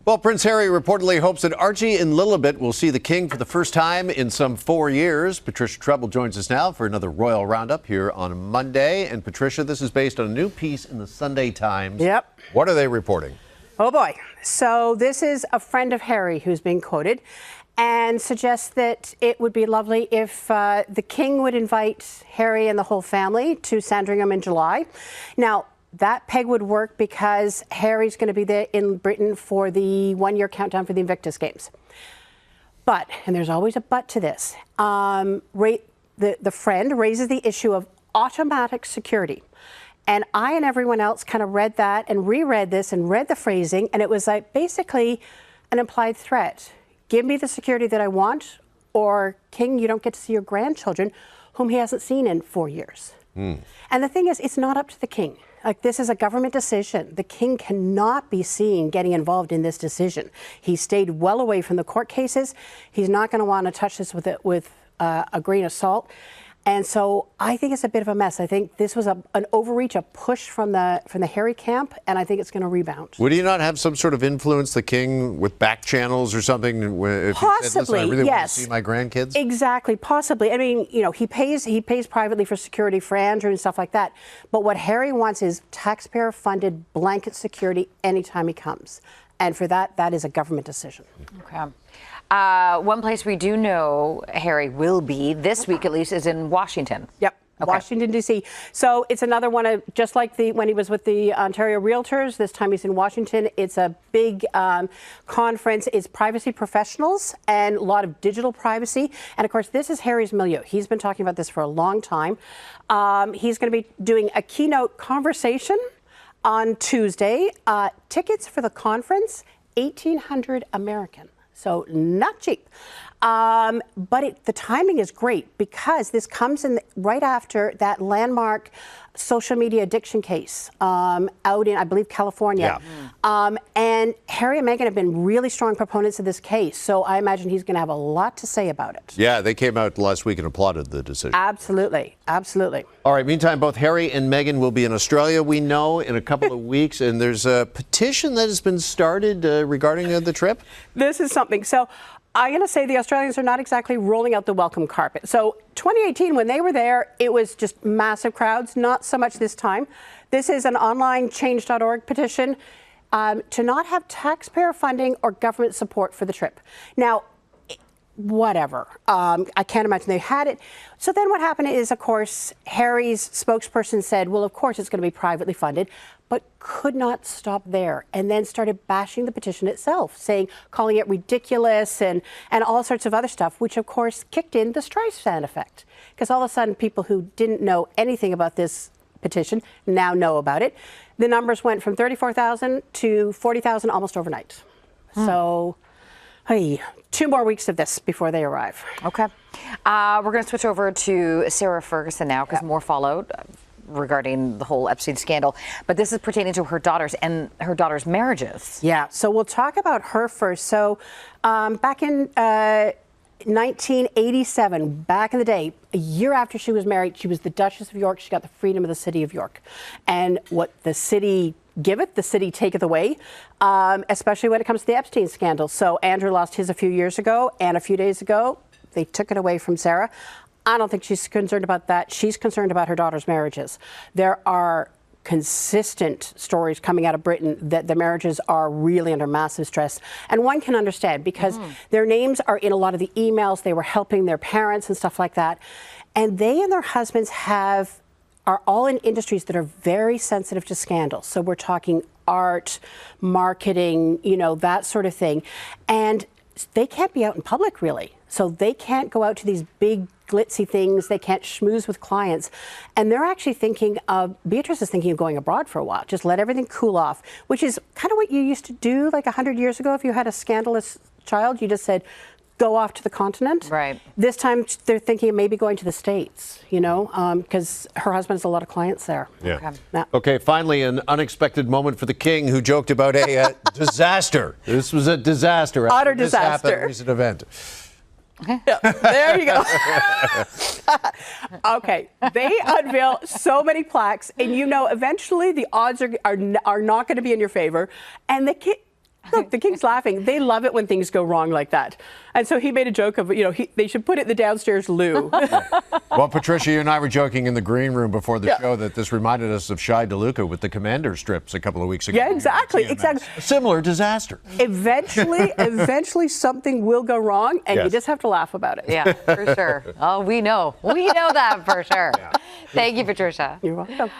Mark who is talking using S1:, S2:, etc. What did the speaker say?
S1: Well, Prince Harry reportedly hopes that Archie and Lilibet will see the king for the first time in some 4 years. Patricia Treble joins us now for another royal roundup here on Monday. And Patricia, this is based on a new piece in the Sunday Times.
S2: Yep.
S1: What are they reporting?
S2: Oh, boy. So this is a friend of Harry who's being quoted and suggests that it would be lovely if the king would invite Harry and the whole family to Sandringham in July. Now, that peg would work because Harry's going to be there in Britain for the one-year countdown for the Invictus Games. But, and there's always a but to this, the friend raises the issue of automatic security. And I and everyone else kind of read that and reread this and read the phrasing, and it was like basically an implied threat. Give me the security that I want, or King, you don't get to see your grandchildren, whom he hasn't seen in 4 years. And the thing is, it's not up to the king. Like, this is a government decision. The king cannot be seen getting involved in this decision. He stayed well away from the court cases. He's not going to want to touch this with a grain of salt. And so I think it's a bit of a mess. I think this was an overreach, a push from the Harry camp, and I think it's going to rebound.
S1: Would he not have some sort of influence, the king, with back channels or something? If
S2: Possibly,
S1: he said, listen, I really
S2: yes.
S1: want to see my grandkids?
S2: Exactly, possibly. I mean, you know, he pays privately for security for Andrew and stuff like that. But what Harry wants is taxpayer-funded blanket security anytime he comes. And for that, that is a government decision.
S3: Okay. One place we do know Harry will be, this week at least, is in Washington.
S2: Yep.
S3: Okay.
S2: Washington, D.C. So it's another one of, just like when he was with the Ontario Realtors, this time he's in Washington. It's a big conference. It's privacy professionals and a lot of digital privacy. And of course, this is Harry's milieu. He's been talking about this for a long time. He's going to be doing a keynote conversation on Tuesday. Tickets for the conference, $1,800 American. So not cheap. But the timing is great because this comes in right after that landmark social media addiction case out in, I believe, California. Yeah. And Harry and Meghan have been really strong proponents of this case. So I imagine he's going to have a lot to say about it.
S1: Yeah, they came out last week and applauded the decision.
S2: Absolutely. Absolutely.
S1: All right, meantime, both Harry and Meghan will be in Australia, we know, in a couple of weeks. And there's a petition that has been started regarding the trip.
S2: This is something. So I'm going to say the Australians are not exactly rolling out the welcome carpet. So 2018, when they were there, it was just massive crowds, not so much this time. This is an online change.org petition to not have taxpayer funding or government support for the trip. Now, whatever. I can't imagine they had it. So then what happened is, of course, Harry's spokesperson said, well, of course it's going to be privately funded, but could not stop there, and then started bashing the petition itself, calling it ridiculous and all sorts of other stuff, which of course kicked in the Streisand effect. Because all of a sudden people who didn't know anything about this petition now know about it. The numbers went from 34,000 to 40,000 almost overnight. So, hey, 2 more weeks of this before they arrive.
S3: Okay. We're going to switch over to Sarah Ferguson now because more followed regarding the whole Epstein scandal. But this is pertaining to her daughters and her daughters' marriages.
S2: Yeah, so we'll talk about her first. So back in 1987, back in the day, a year after she was married, she was the Duchess of York. She got the freedom of the city of York. And what the city giveth, the city taketh away, especially when it comes to the Epstein scandal. So Andrew lost his a few years ago, and a few days ago, they took it away from Sarah. I don't think she's concerned about that. She's concerned about her daughter's marriages. There are consistent stories coming out of Britain that the marriages are really under massive stress. And one can understand because their names are in a lot of the emails. They were helping their parents and stuff like that. And they and their husbands are all in industries that are very sensitive to scandal. So we're talking art, marketing, that sort of thing. And they can't be out in public, really. So they can't go out to these big glitzy things. They can't schmooze with clients. And they're actually thinking Beatrice is thinking of going abroad for a while. Just let everything cool off, which is kind of what you used to do like 100 years ago. If you had a scandalous child, you just said, go off to the continent.
S3: Right.
S2: This time they're thinking of maybe going to the States, because her husband has a lot of clients there.
S1: Yeah.
S2: Yeah.
S1: Okay, finally, an unexpected moment for the king who joked about a disaster. This was a disaster.
S2: Utter disaster.
S1: Happened, recent event.
S2: Yeah, there you go. Okay, they unveil so many plaques, and eventually the odds are not going to be in your favor. And the Look, the king's laughing. They love it when things go wrong like that. And so he made a joke of, they should put it in the downstairs loo.
S1: Well, Patricia, you and I were joking in the green room before the show that this reminded us of Shai DeLuca with the Commander strips a couple of weeks ago.
S2: Yeah, exactly. Exactly.
S1: A similar disaster.
S2: Eventually something will go wrong, and you just have to laugh about it.
S3: Yeah, for sure. Oh, we know. We know that for sure. Thank you, Patricia.
S2: You're welcome.